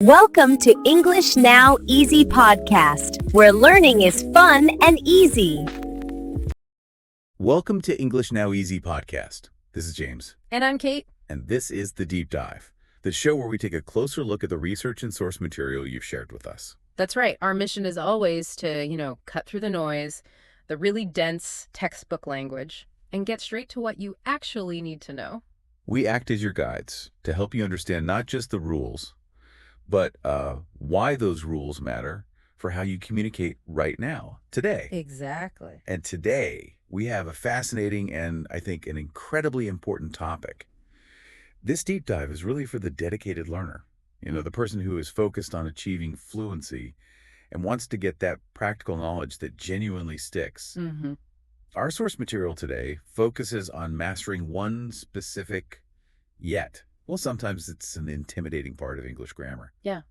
Welcome to English Now Easy podcast, where learning is fun and easy. Welcome to English Now Easy podcast. This is James. And I'm Kate. And this is The Deep Dive, the show where we take a closer look at the research and source material you've shared with us. That's right. Our mission is always to, cut through the noise, the really dense textbook language, and get straight to what you actually need to know. We act as your guides to help you understand not just the rules, but why those rules matter for how you communicate right now, today. Exactly. And today, we have a fascinating and, I think, an incredibly important topic. This deep dive is really for the dedicated learner, the person who is focused on achieving fluency and wants to get that practical knowledge that genuinely sticks. Mm-hmm. Our source material today focuses on mastering one specific sometimes it's an intimidating part of English grammar. Yeah.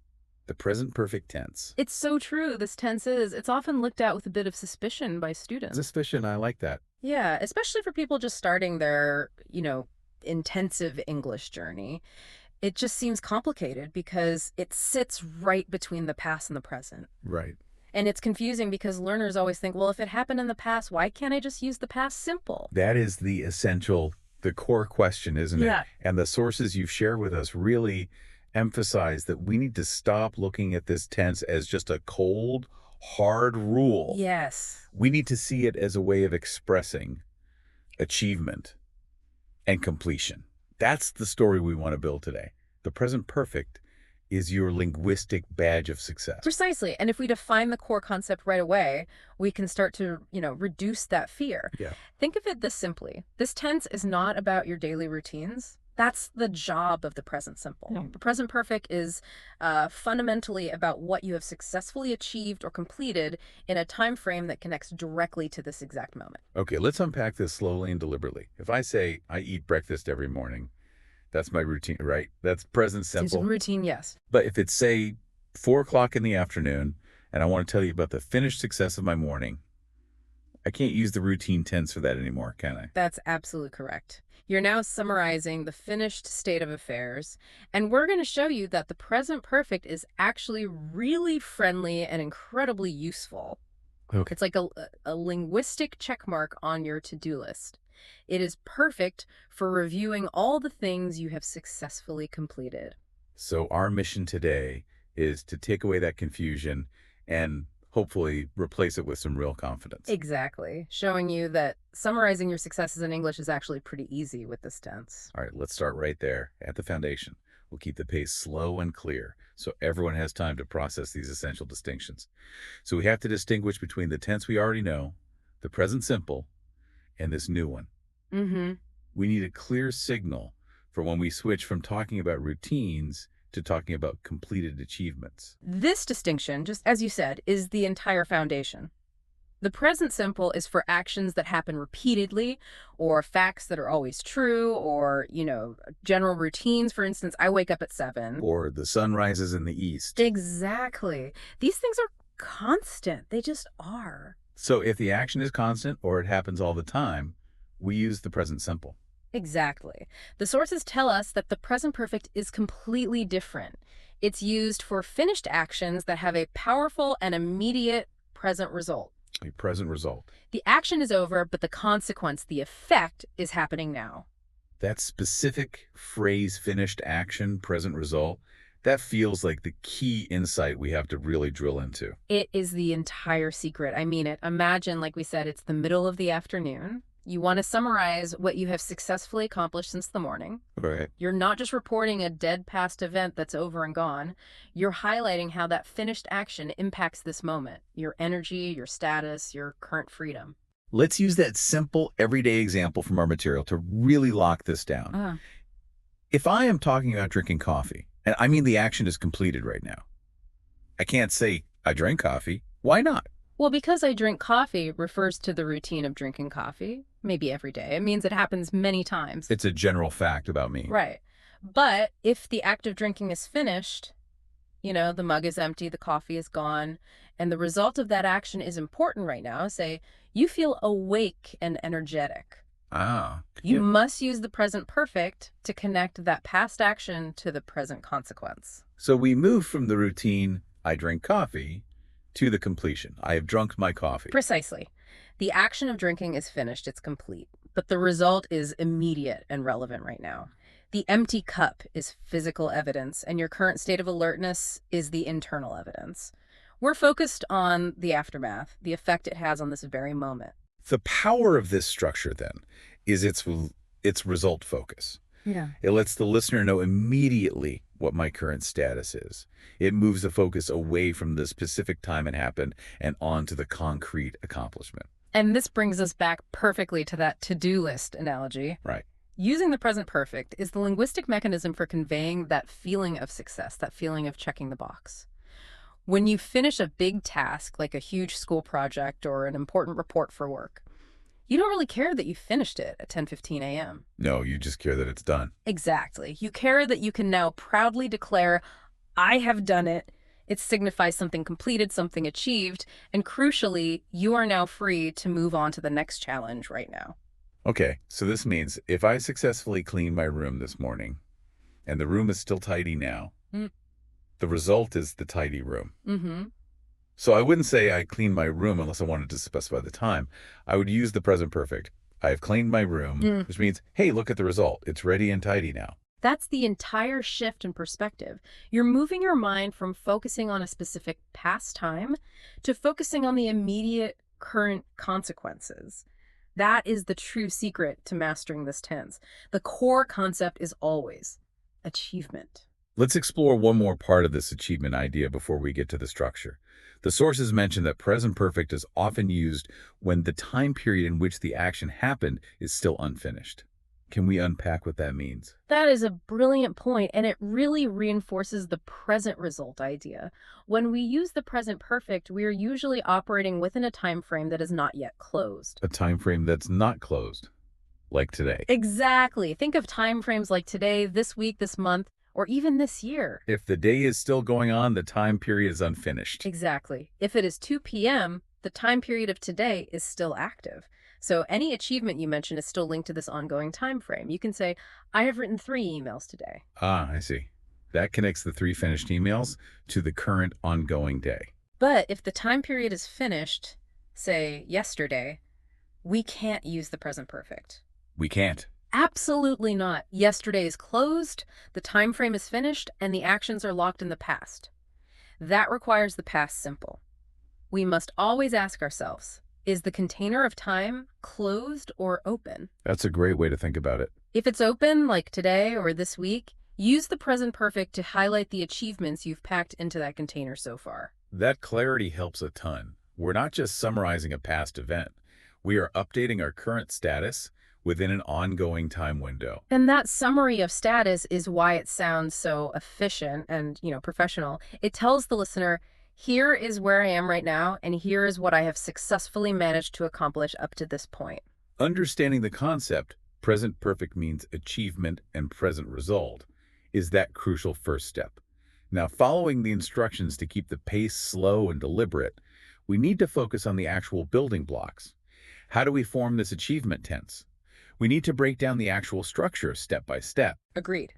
The present perfect tense. It's so true. This tense it's often looked at with a bit of suspicion by students. Suspicion, I like that. Yeah, especially for people just starting their, intensive English journey. It just seems complicated because it sits right between the past and the present. Right. And it's confusing because learners always think, well, if it happened in the past, why can't I just use the past simple? That is the core question, isn't it? Yeah. And the sources you've shared with us really emphasize that we need to stop looking at this tense as just a cold, hard rule. Yes. We need to see it as a way of expressing achievement and completion. That's the story we want to build today. The present perfect is your linguistic badge of success. Precisely. And if we define the core concept right away, we can start to, reduce that fear. Yeah. Think of it this simply. This tense is not about your daily routines. That's the job of the present simple. Yeah. The present perfect is fundamentally about what you have successfully achieved or completed in a time frame that connects directly to this exact moment. Okay, let's unpack this slowly and deliberately. If I say I eat breakfast every morning, that's my routine, right? That's present simple. It's routine, yes. But if it's, say, 4 o'clock in the afternoon, and I want to tell you about the finished success of my morning, I can't use the routine tense for that anymore, can I? That's absolutely correct. You're now summarizing the finished state of affairs, and we're going to show you that the present perfect is actually really friendly and incredibly useful. Okay. It's like a linguistic check mark on your to-do list. It is perfect for reviewing all the things you have successfully completed. So our mission today is to take away that confusion and hopefully replace it with some real confidence. Exactly. Showing you that summarizing your successes in English is actually pretty easy with this tense. All right, let's start right there at the foundation. We'll keep the pace slow and clear so everyone has time to process these essential distinctions. So we have to distinguish between the tense we already know, the present simple, and this new one. Mm-hmm. We need a clear signal for when we switch from talking about routines to talking about completed achievements. This distinction, just as you said, is the entire foundation. The present simple is for actions that happen repeatedly, or facts that are always true, or, general routines. For instance, I wake up at 7. Or the sun rises in the east. Exactly. These things are constant. They just are. So if the action is constant or it happens all the time, we use the present simple. Exactly. The sources tell us that the present perfect is completely different. It's used for finished actions that have a powerful and immediate present result. A present result. The action is over, but the consequence, the effect, is happening now. That specific phrase, finished action, present result, that feels like the key insight we have to really drill into. It is the entire secret. I mean it. Imagine, like we said, it's the middle of the afternoon. You want to summarize what you have successfully accomplished since the morning. Right. You're not just reporting a dead past event that's over and gone. You're highlighting how that finished action impacts this moment, your energy, your status, your current freedom. Let's use that simple, everyday example from our material to really lock this down. If I am talking about drinking coffee, and I mean the action is completed right now, I can't say I drank coffee. Why not? Well, because I drink coffee refers to the routine of drinking coffee, maybe every day. It means it happens many times. It's a general fact about me. Right. But if the act of drinking is finished, the mug is empty, the coffee is gone, and the result of that action is important right now, say, you feel awake and energetic. Ah. You must use the present perfect to connect that past action to the present consequence. So we move from the routine, I drink coffee, to the completion. I have drunk my coffee. Precisely. The action of drinking is finished, it's complete, but the result is immediate and relevant right now. The empty cup is physical evidence, and your current state of alertness is the internal evidence. We're focused on the aftermath, the effect it has on this very moment. The power of this structure, then, is its result focus. Yeah. It lets the listener know immediately what my current status is. It moves the focus away from the specific time it happened and onto the concrete accomplishment. And this brings us back perfectly to that to-do list analogy. Right. Using the present perfect is the linguistic mechanism for conveying that feeling of success, that feeling of checking the box. When you finish a big task, like a huge school project or an important report for work, you don't really care that you finished it at 10:15 a.m. No, you just care that it's done. Exactly. You care that you can now proudly declare, I have done it. It signifies something completed, something achieved, and crucially, you are now free to move on to the next challenge right now. Okay, so this means if I successfully cleaned my room this morning, and the room is still tidy now, the result is the tidy room. Mm-hmm. So I wouldn't say I cleaned my room unless I wanted to specify the time. I would use the present perfect. I have cleaned my room, which means, hey, look at the result. It's ready and tidy now. That's the entire shift in perspective. You're moving your mind from focusing on a specific past time to focusing on the immediate current consequences. That is the true secret to mastering this tense. The core concept is always achievement. Let's explore one more part of this achievement idea before we get to the structure. The sources mention that present perfect is often used when the time period in which the action happened is still unfinished. Can we unpack what that means? That is a brilliant point, and it really reinforces the present result idea. When we use the present perfect, we are usually operating within a time frame that is not yet closed. A time frame that's not closed, like today. Exactly. Think of time frames like today, this week, this month, or even this year. If the day is still going on, the time period is unfinished. Exactly. If it is 2 p.m., the time period of today is still active. So any achievement you mention is still linked to this ongoing time frame. You can say, I have written 3 emails today. Ah, I see. That connects the 3 finished emails to the current ongoing day. But if the time period is finished, say yesterday, we can't use the present perfect. We can't. Absolutely not. Yesterday is closed, the time frame is finished, and the actions are locked in the past. That requires the past simple. We must always ask ourselves, is the container of time closed or open? That's a great way to think about it. If it's open, like today or this week, use the present perfect to highlight the achievements you've packed into that container so far. That clarity helps a ton. We're not just summarizing a past event. We are updating our current status within an ongoing time window. And that summary of status is why it sounds so efficient and, professional. It tells the listener, here is where I am right now, and here is what I have successfully managed to accomplish up to this point. Understanding the concept, present perfect means achievement and present result, is that crucial first step. Now, following the instructions to keep the pace slow and deliberate, we need to focus on the actual building blocks. How do we form this achievement tense? We need to break down the actual structure step by step. Agreed.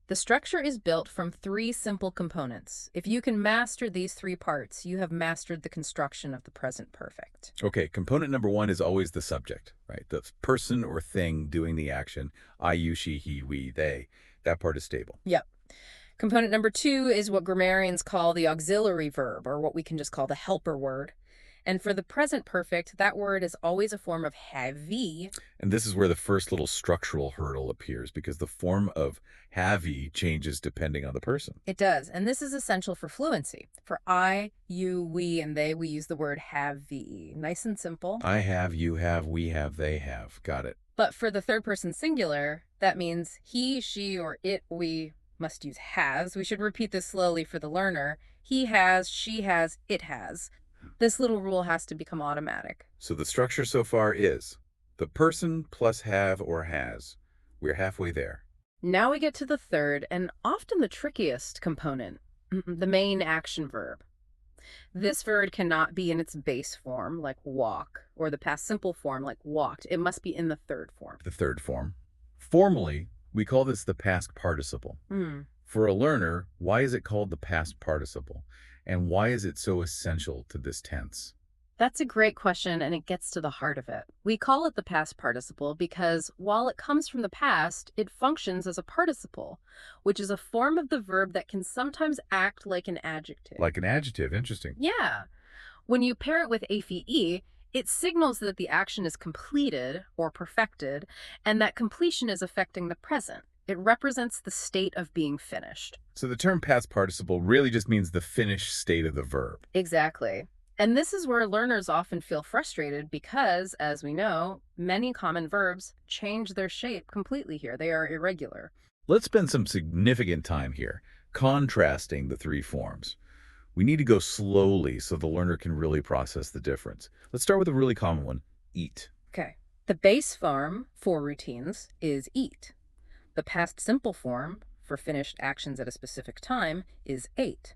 The structure is built from 3 simple components. If you can master these 3 parts, you have mastered the construction of the present perfect. Okay, component number 1 is always the subject, right? The person or thing doing the action. I, you, she, he, we, they. That part is stable. Yep. Component number 2 is what grammarians call the auxiliary verb, or what we can just call the helper word. And for the present perfect, that word is always a form of have. And this is where the first little structural hurdle appears, because the form of have changes depending on the person. It does, and this is essential for fluency. For I, you, we, and they, we use the word have. Nice and simple. I have, you have, we have, they have. Got it. But for the third person singular, that means he, she, or it, we must use has. We should repeat this slowly for the learner. He has, she has, it has. This little rule has to become automatic. So the structure so far is the person plus have or has. We're halfway there. Now we get to the third and often the trickiest component, the main action verb. This verb cannot be in its base form, like walk, or the past simple form, like walked. It must be in the third form. The third form. Formally, we call this the past participle. Hmm. For a learner, why is it called the past participle? And why is it so essential to this tense? That's a great question, and it gets to the heart of it. We call it the past participle because while it comes from the past, it functions as a participle, which is a form of the verb that can sometimes act like an adjective. Like an adjective, interesting. Yeah. When you pair it with AFE, it signals that the action is completed or perfected, and that completion is affecting the present. It represents the state of being finished. So the term past participle really just means the finished state of the verb. Exactly. And this is where learners often feel frustrated because, as we know, many common verbs change their shape completely here. They are irregular. Let's spend some significant time here, contrasting the three forms. We need to go slowly so the learner can really process the difference. Let's start with a really common one, eat. Okay. The base form for routines is eat. The past simple form for finished actions at a specific time is ate.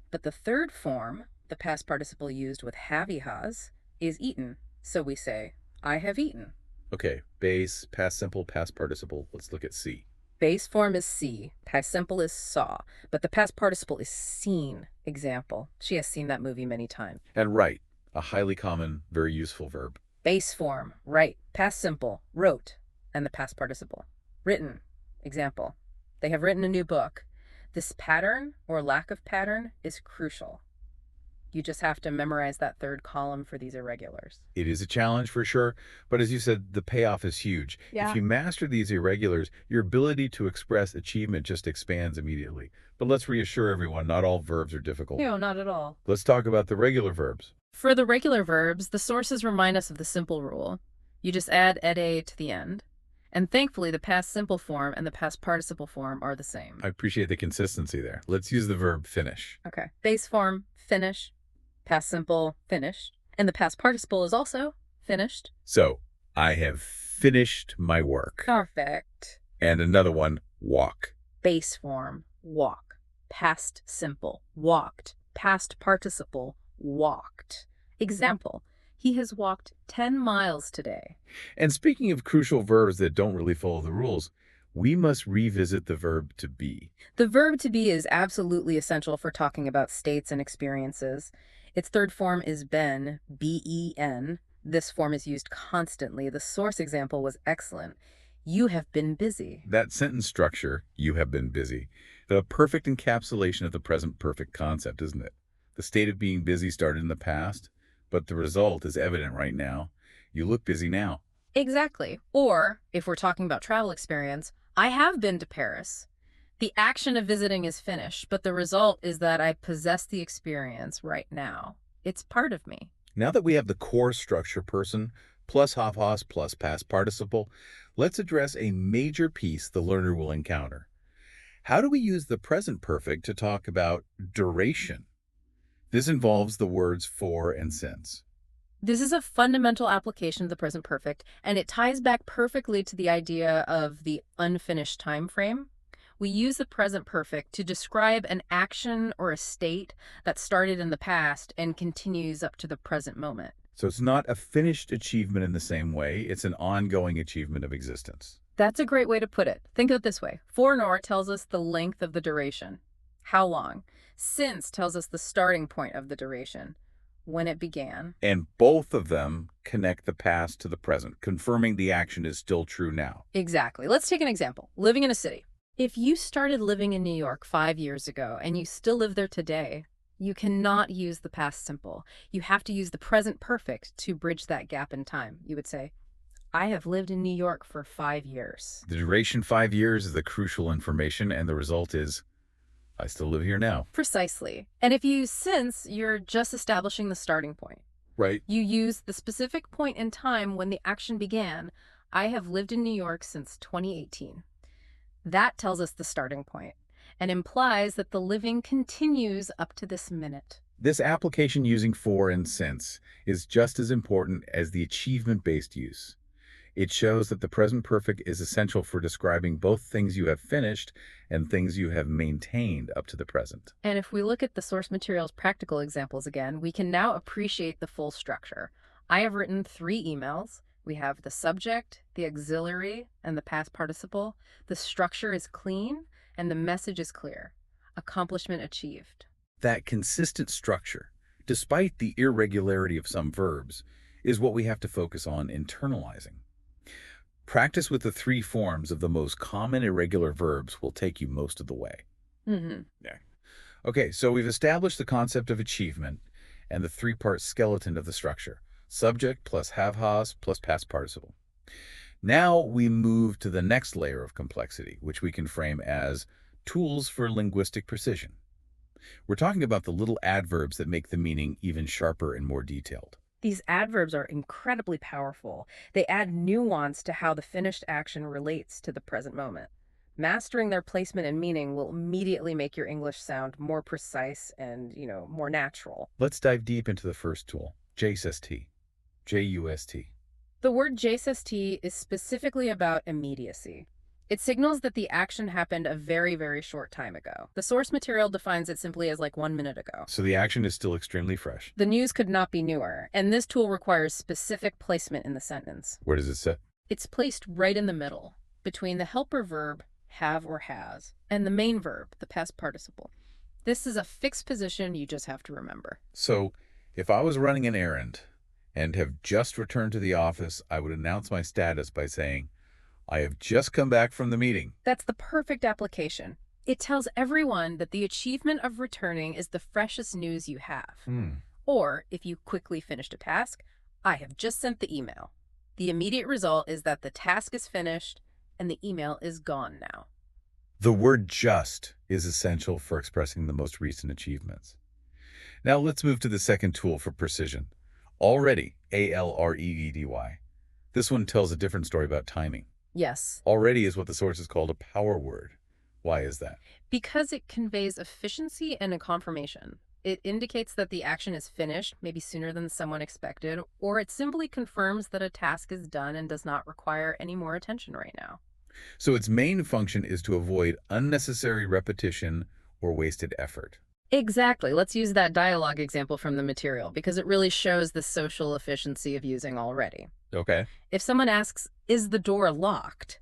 But the third form, the past participle used with have-has, is eaten. So we say, I have eaten. Okay, base, past simple, past participle. Let's look at see. Base form is see, past simple is saw, but the past participle is seen. Example, she has seen that movie many times. And write, a highly common, very useful verb. Base form, write, past simple, wrote, and the past participle. Written, example, they have written a new book. This pattern or lack of pattern is crucial. You just have to memorize that third column for these irregulars. It is a challenge for sure, but as you said, the payoff is huge. Yeah. If you master these irregulars, your ability to express achievement just expands immediately. But let's reassure everyone, not all verbs are difficult. No, not at all. Let's talk about the regular verbs. For the regular verbs, the sources remind us of the simple rule. You just add ed to the end. And thankfully, the past simple form and the past participle form are the same. I appreciate the consistency there. Let's use the verb finish. Okay. Base form, finish. Past simple, finished. And the past participle is also finished. So, I have finished my work. Perfect. And another one, walk. Base form, walk. Past simple, walked. Past participle, walked. Example, he has walked 10 miles today. And speaking of crucial verbs that don't really follow the rules, we must revisit the verb to be. The verb to be is absolutely essential for talking about states and experiences. Its third form is been, B-E-N. This form is used constantly. The source example was excellent. You have been busy. That sentence structure, you have been busy, the perfect encapsulation of the present perfect concept, isn't it? The state of being busy started in the past, but the result is evident right now. You look busy now. Exactly. Or, if we're talking about travel experience, I have been to Paris. The action of visiting is finished, but the result is that I possess the experience right now. It's part of me. Now that we have the core structure person, plus have-has, plus past participle, let's address a major piece the learner will encounter. How do we use the present perfect to talk about duration? This involves the words for and since. This is a fundamental application of the present perfect, and it ties back perfectly to the idea of the unfinished time frame. We use the present perfect to describe an action or a state that started in the past and continues up to the present moment. So it's not a finished achievement in the same way, it's an ongoing achievement of existence. That's a great way to put it. Think of it this way. For nor tells us the length of the duration. How long? Since tells us the starting point of the duration. When it began. And both of them connect the past to the present, confirming the action is still true now. Exactly. Let's take an example. Living in a city. If you started living in New York 5 years ago and you still live there today, you cannot use the past simple. You have to use the present perfect to bridge that gap in time. You would say, I have lived in New York for 5 years. The duration 5 years is the crucial information, and the result is, I still live here now. Precisely. And if you use since, you're just establishing the starting point. Right. You use the specific point in time when the action began. I have lived in New York since 2018. That tells us the starting point and implies that the living continues up to this minute. This application using for and since is just as important as the achievement-based use. It shows that the present perfect is essential for describing both things you have finished and things you have maintained up to the present. And if we look at the source material's practical examples again, we can now appreciate the full structure. I have written 3 emails. We have the subject, the auxiliary, and the past participle. The structure is clean, and the message is clear. Accomplishment achieved. That consistent structure, despite the irregularity of some verbs, is what we have to focus on internalizing. Practice with the 3 forms of the most common irregular verbs will take you most of the way. Mm-hmm. Yeah. Okay, so we've established the concept of achievement and the 3-part skeleton of the structure: subject plus have-has plus past participle. Now we move to the next layer of complexity, which we can frame as tools for linguistic precision. We're talking about the little adverbs that make the meaning even sharper and more detailed. These adverbs are incredibly powerful. They add nuance to how the finished action relates to the present moment. Mastering their placement and meaning will immediately make your English sound more precise and, more natural. Let's dive deep into the first tool, JUST. J-U-S-T. The word JUST is specifically about immediacy. It signals that the action happened a very, very short time ago. The source material defines it simply as like 1 minute ago. So the action is still extremely fresh. The news could not be newer, and this tool requires specific placement in the sentence. Where does it sit? It's placed right in the middle, between the helper verb, have or has, and the main verb, the past participle. This is a fixed position you just have to remember. So if I was running an errand and have just returned to the office, I would announce my status by saying, I have just come back from the meeting. That's the perfect application. It tells everyone that the achievement of returning is the freshest news you have. Or, if you quickly finished a task, I have just sent the email. The immediate result is that the task is finished and the email is gone now. The word just is essential for expressing the most recent achievements. Now let's move to the second tool for precision. Already, A-L-R-E-E-D-Y. This one tells a different story about timing. Yes. Already is what the source has called a power word. Why is that? Because it conveys efficiency and a confirmation. It indicates that the action is finished, maybe sooner than someone expected, or it simply confirms that a task is done and does not require any more attention right now. So its main function is to avoid unnecessary repetition or wasted effort. Exactly. Let's use that dialogue example from the material because it really shows the social efficiency of using already. Okay. If someone asks, is the door locked?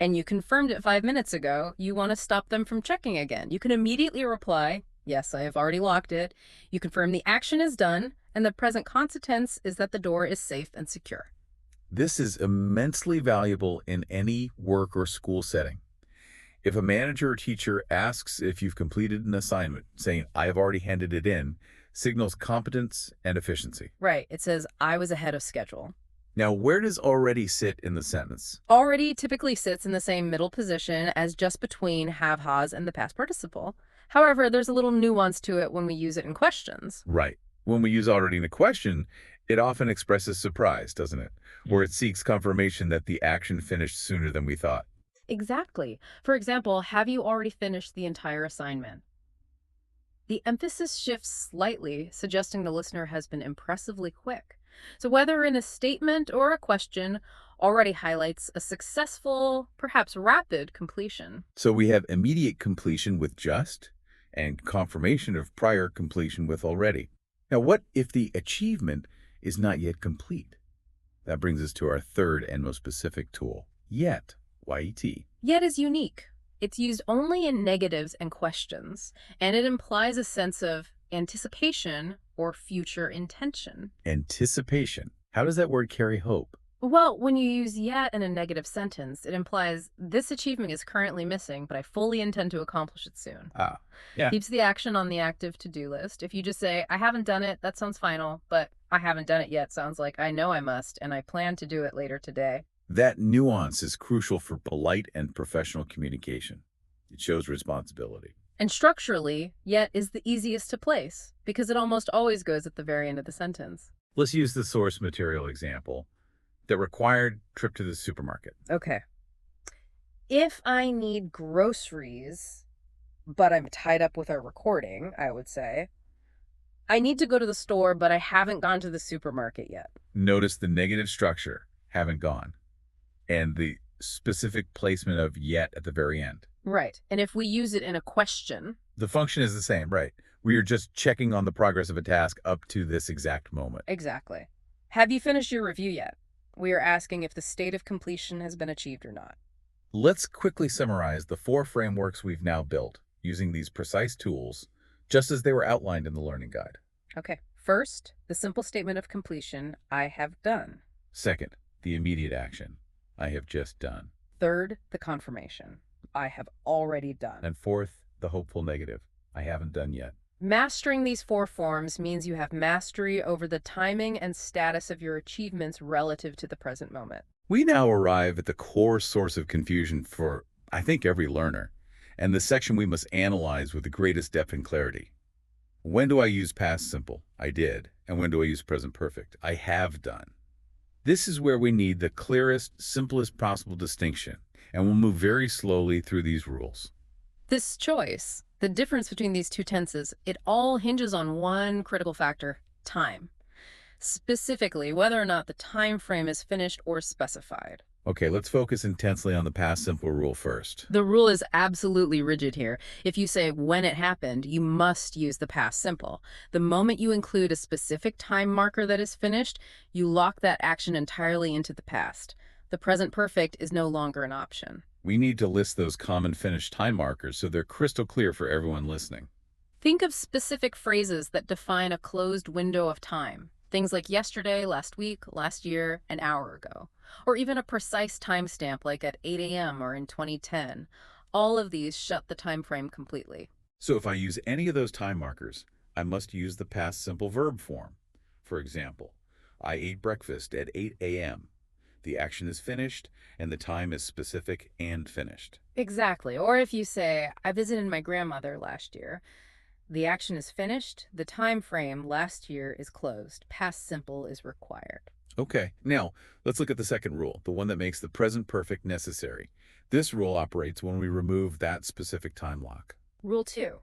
And you confirmed it 5 minutes ago, you want to stop them from checking again. You can immediately reply, yes, I have already locked it. You confirm the action is done, and the present consequence tense is that the door is safe and secure. This is immensely valuable in any work or school setting. If a manager or teacher asks if you've completed an assignment, saying, I have already handed it in, signals competence and efficiency. Right. It says, I was ahead of schedule. Now, where does already sit in the sentence? Already typically sits in the same middle position as just between have, has, and the past participle. However, there's a little nuance to it when we use it in questions. Right. When we use already in a question, it often expresses surprise, doesn't it? Or it seeks confirmation that the action finished sooner than we thought. Exactly. For example, have you already finished the entire assignment? The emphasis shifts slightly, suggesting the listener has been impressively quick. So whether in a statement or a question, already highlights a successful, perhaps rapid completion. So we have immediate completion with just and confirmation of prior completion with already. Now, what if the achievement is not yet complete? That brings us to our third and most specific tool, yet. Y-E-T. Yet is unique. It's used only in negatives and questions, and it implies a sense of anticipation or future intention. Anticipation. How does that word carry hope? Well, when you use yet in a negative sentence, it implies this achievement is currently missing, but I fully intend to accomplish it soon. Yeah. Keeps the action on the active to-do list. If you just say, I haven't done it, that sounds final, but I haven't done it yet sounds like I know I must, and I plan to do it later today. That nuance is crucial for polite and professional communication. It shows responsibility. And structurally, yet is the easiest to place, because it almost always goes at the very end of the sentence. Let's use the source material example. The required trip to the supermarket. Okay. If I need groceries, but I'm tied up with our recording, I would say, I need to go to the store, but I haven't gone to the supermarket yet. Notice the negative structure, haven't gone. and the specific placement of yet at the very end. Right. And if we use it in a question, The function is the same, right? We are just checking on the progress of a task up to this exact moment. exactly. Have you finished your review yet? We are asking if the state of completion has been achieved or not. Let's quickly summarize the 4 frameworks we've now built using these precise tools, just as they were outlined in the learning guide. Okay. First, the simple statement of completion, I have done. Second, the immediate action, I have just done. Third, the confirmation, I have already done. And fourth, the hopeful negative, I haven't done yet. Mastering these 4 forms means you have mastery over the timing and status of your achievements relative to the present moment. We now arrive at the core source of confusion for, I think, every learner, and the section we must analyze with the greatest depth and clarity. When do I use past simple? I did. And when do I use present perfect? I have done. This is where we need the clearest, simplest possible distinction, and we'll move very slowly through these rules. This choice, the difference between these 2 tenses, it all hinges on one critical factor, time. Specifically, whether or not the time frame is finished or specified. Okay, let's focus intensely on the past simple rule first. The rule is absolutely rigid here. If you say when it happened, you must use the past simple. The moment you include a specific time marker that is finished, you lock that action entirely into the past. The present perfect is no longer an option. We need to list those common finished time markers so they're crystal clear for everyone listening. Think of specific phrases that define a closed window of time. Things like yesterday, last week, last year, an hour ago. Or even a precise timestamp like at 8 a.m. or in 2010. All of these shut the time frame completely. So if I use any of those time markers, I must use the past simple verb form. For example, I ate breakfast at 8 a.m. The action is finished, and the time is specific and finished. Exactly. Or if you say, I visited my grandmother last year. The action is finished, the time frame last year is closed. Past simple is required. Okay, now let's look at the second rule, the one that makes the present perfect necessary. This rule operates when we remove that specific time lock. Rule 2.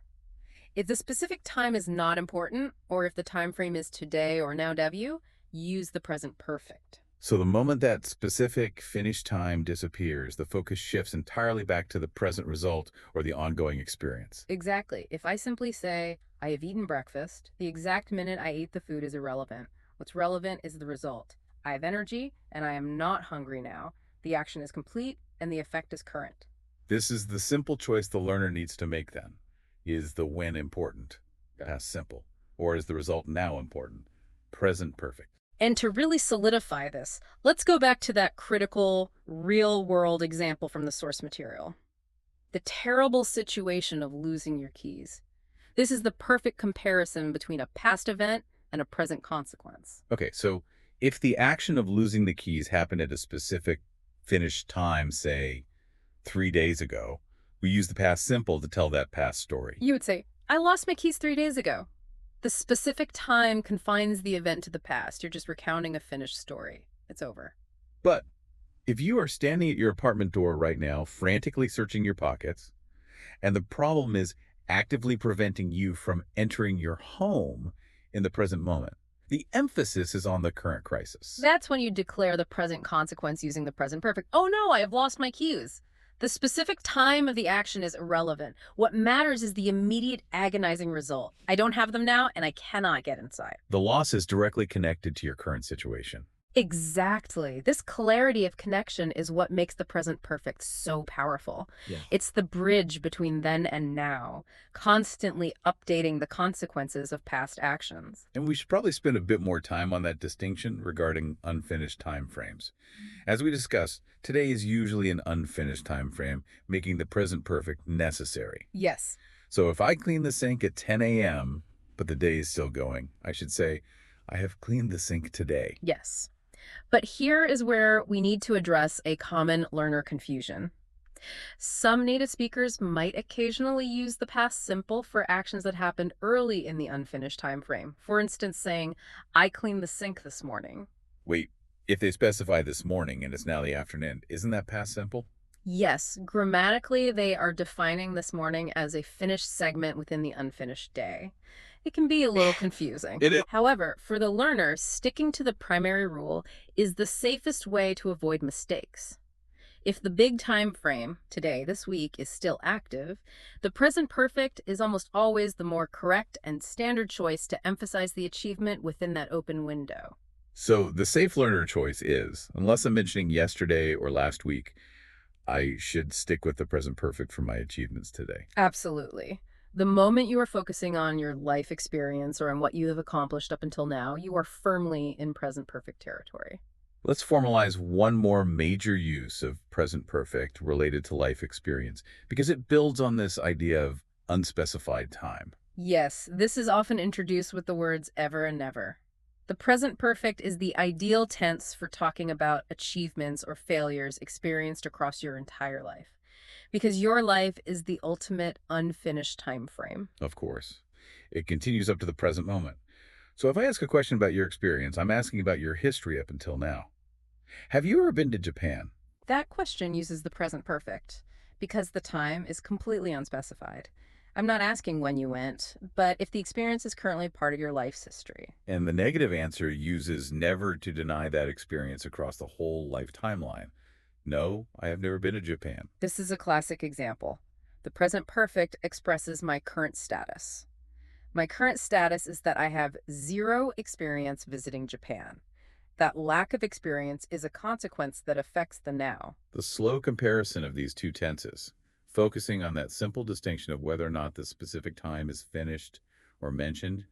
If the specific time is not important, or if the time frame is today or now W, use the present perfect. So the moment that specific finished time disappears, the focus shifts entirely back to the present result or the ongoing experience. Exactly. If I simply say, I have eaten breakfast, the exact minute I ate the food is irrelevant. What's relevant is the result. I have energy, and I am not hungry now. The action is complete, and the effect is current. This is the simple choice the learner needs to make then. Is the when important? Past simple. Or is the result now important? Present perfect. And to really solidify this, let's go back to that critical, real-world example from the source material. The terrible situation of losing your keys. This is the perfect comparison between a past event and a present consequence. Okay, so if the action of losing the keys happened at a specific finished time, say 3 days ago, we use the past simple to tell that past story. You would say, I lost my keys 3 days ago. The specific time confines the event to the past. You're just recounting a finished story. It's over. But if you are standing at your apartment door right now, frantically searching your pockets, and the problem is actively preventing you from entering your home in the present moment, the emphasis is on the current crisis. That's when you declare the present consequence using the present perfect. Oh no, I have lost my keys. The specific time of the action is irrelevant. What matters is the immediate agonizing result. I don't have them now, and I cannot get inside. The loss is directly connected to your current situation. Exactly. This clarity of connection is what makes the present perfect so powerful. Yeah. It's the bridge between then and now, constantly updating the consequences of past actions. And we should probably spend a bit more time on that distinction regarding unfinished time frames. As we discussed, today is usually an unfinished time frame, making the present perfect necessary. Yes. So if I clean the sink at 10 a.m., but the day is still going, I should say, I have cleaned the sink today. Yes. But here is where we need to address a common learner confusion. Some native speakers might occasionally use the past simple for actions that happened early in the unfinished time frame. For instance, saying, I cleaned the sink this morning. Wait, if they specify this morning and it's now the afternoon, isn't that past simple? Yes, grammatically, they are defining this morning as a finished segment within the unfinished day. It can be a little confusing. It is. However, for the learner, sticking to the primary rule is the safest way to avoid mistakes. If the big time frame, today, this week, is still active, the present perfect is almost always the more correct and standard choice to emphasize the achievement within that open window. So the safe learner choice is, unless I'm mentioning yesterday or last week, I should stick with the present perfect for my achievements today. Absolutely. The moment you are focusing on your life experience or on what you have accomplished up until now, you are firmly in present perfect territory. Let's formalize one more major use of present perfect related to life experience, because it builds on this idea of unspecified time. Yes, this is often introduced with the words ever and never. The present perfect is the ideal tense for talking about achievements or failures experienced across your entire life, because your life is the ultimate unfinished time frame. Of course, it continues up to the present moment. So if I ask a question about your experience, I'm asking about your history up until now. Have you ever been to Japan? That question uses the present perfect because the time is completely unspecified. I'm not asking when you went, but if the experience is currently part of your life's history. And the negative answer uses never to deny that experience across the whole life timeline. No, I have never been to Japan. This is a classic example. The present perfect expresses my current status. My current status is that I have zero experience visiting Japan. That lack of experience is a consequence that affects the now. The slow comparison of these two tenses, focusing on that simple distinction of whether or not the specific time is finished or mentioned,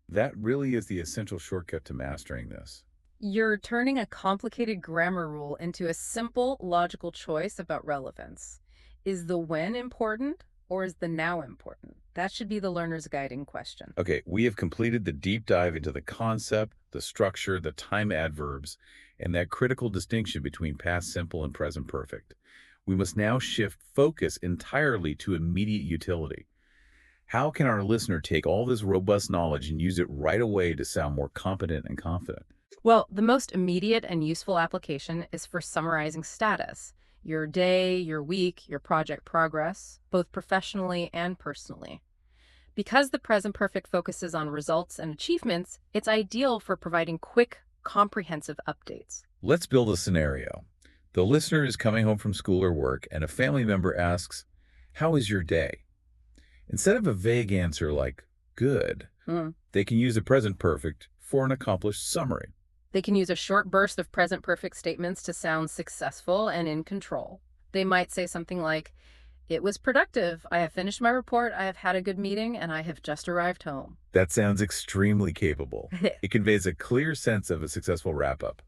that really is the essential shortcut to mastering this. You're turning a complicated grammar rule into a simple, logical choice about relevance. Is the when important or is the now important? That should be the learner's guiding question. Okay, we have completed the deep dive into the concept, the structure, the time adverbs, and that critical distinction between past simple and present perfect. We must now shift focus entirely to immediate utility. How can our listener take all this robust knowledge and use it right away to sound more competent and confident? Well, the most immediate and useful application is for summarizing status. Your day, your week, your project progress, both professionally and personally. Because the present perfect focuses on results and achievements, it's ideal for providing quick, comprehensive updates. Let's build a scenario. The listener is coming home from school or work, and a family member asks, "How was your day?" Instead of a vague answer like, "Good," they can use the present perfect for an accomplished summary. They can use a short burst of present perfect statements to sound successful and in control. They might say something like, "It was productive. I have finished my report. I have had a good meeting, and I have just arrived home." That sounds extremely capable. It conveys a clear sense of a successful wrap-up.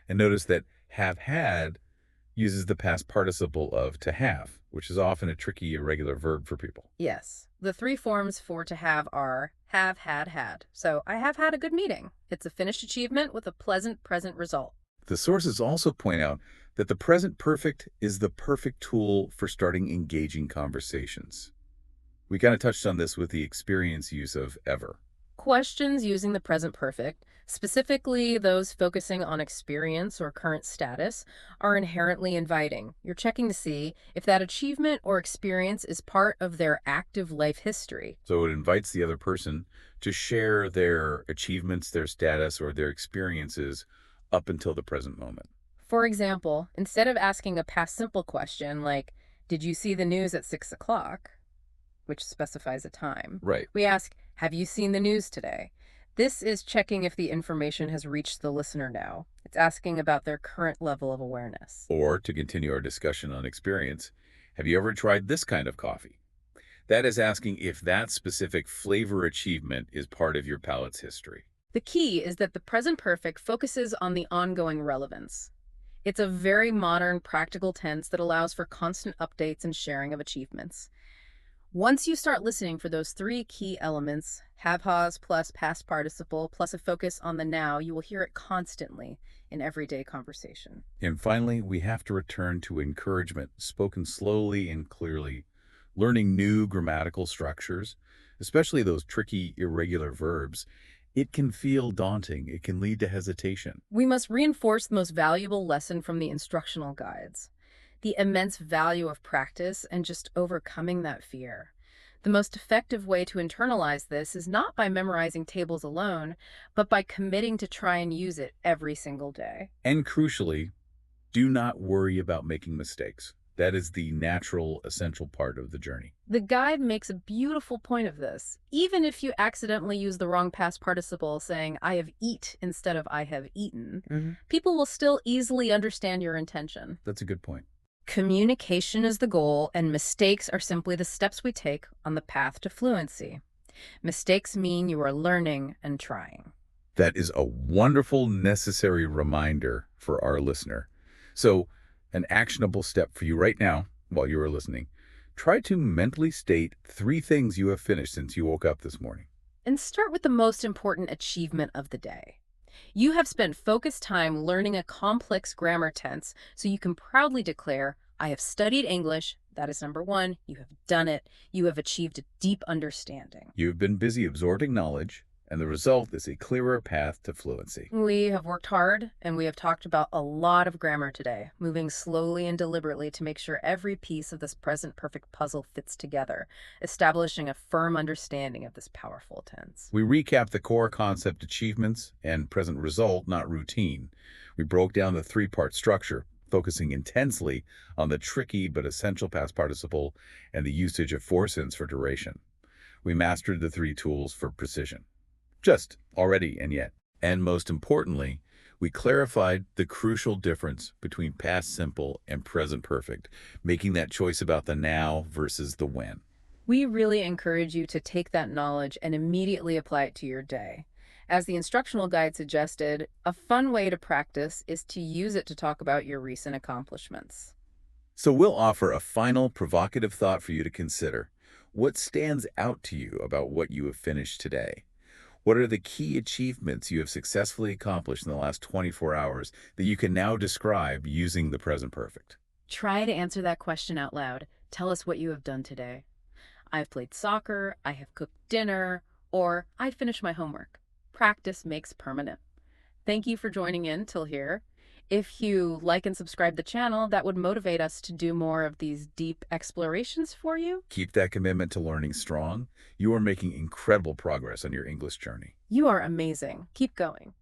And notice that have had uses the past participle of to have, which is often a tricky, irregular verb for people. Yes. The three forms for to have are have, had. So I have had a good meeting. It's a finished achievement with a pleasant present result. The sources also point out that the present perfect is the perfect tool for starting engaging conversations. We kind of touched on this with the experience use of ever. Questions using the present perfect, specifically those focusing on experience or current status, are inherently inviting. You're checking to see if that achievement or experience is part of their active life history. So it invites the other person to share their achievements, their status, or their experiences up until the present moment. For example, instead of asking a past simple question like, "Did you see the news at 6 o'clock?" which specifies a time, Right. we ask, "Have you seen the news today?" This is checking if the information has reached the listener now. It's asking about their current level of awareness. Or, to continue our discussion on experience, have you ever tried this kind of coffee? That is asking if that specific flavor achievement is part of your palate's history. The key is that the present perfect focuses on the ongoing relevance. It's a very modern, practical tense that allows for constant updates and sharing of achievements. Once you start listening for those three key elements, have-has plus past participle plus a focus on the now, you will hear it constantly in everyday conversation. And finally, we have to return to encouragement, spoken slowly and clearly. Learning new grammatical structures, especially those tricky, irregular verbs, it can feel daunting. It can lead to hesitation. We must reinforce the most valuable lesson from the instructional guides: the immense value of practice and just overcoming that fear. The most effective way to internalize this is not by memorizing tables alone, but by committing to try and use it every single day. And crucially, Do not worry about making mistakes. That is the natural, essential part of the journey. The guide makes a beautiful point of this. Even if you accidentally use the wrong past participle, saying I have eat instead of I have eaten, people will still easily understand your intention. That's a good point. Communication is the goal, and mistakes are simply the steps we take on the path to fluency. Mistakes mean you are learning and trying. That is a wonderful, necessary reminder for our listener. So, an actionable step for you right now, while you are listening, try to mentally state 3 things you have finished since you woke up this morning. And start with the most important achievement of the day. You have spent focused time learning a complex grammar tense, so you can proudly declare, I have studied English. That is number 1. You have done it. You have achieved a deep understanding. You have been busy absorbing knowledge, and the result is a clearer path to fluency. We have worked hard, and we have talked about a lot of grammar today, moving slowly and deliberately to make sure every piece of this present perfect puzzle fits together, establishing a firm understanding of this powerful tense. We recapped the core concept achievements and present result, not routine. We broke down the 3-part structure, focusing intensely on the tricky but essential past participle and the usage of 4 since for duration. We mastered the 3 tools for precision. Just, already, and yet. And most importantly, we clarified the crucial difference between past simple and present perfect, making that choice about the now versus the when. We really encourage you to take that knowledge and immediately apply it to your day. As the instructional guide suggested, a fun way to practice is to use it to talk about your recent accomplishments. So we'll offer a final provocative thought for you to consider. What stands out to you about what you have finished today? What are the key achievements you have successfully accomplished in the last 24 hours that you can now describe using the present perfect? Try to answer that question out loud. Tell us what you have done today. I've played soccer, I have cooked dinner, or I finished my homework. Practice makes permanent. Thank you for joining in till here. If you like and subscribe the channel, that would motivate us to do more of these deep explorations for you. Keep that commitment to learning strong. You are making incredible progress on your English journey. You are amazing. Keep going.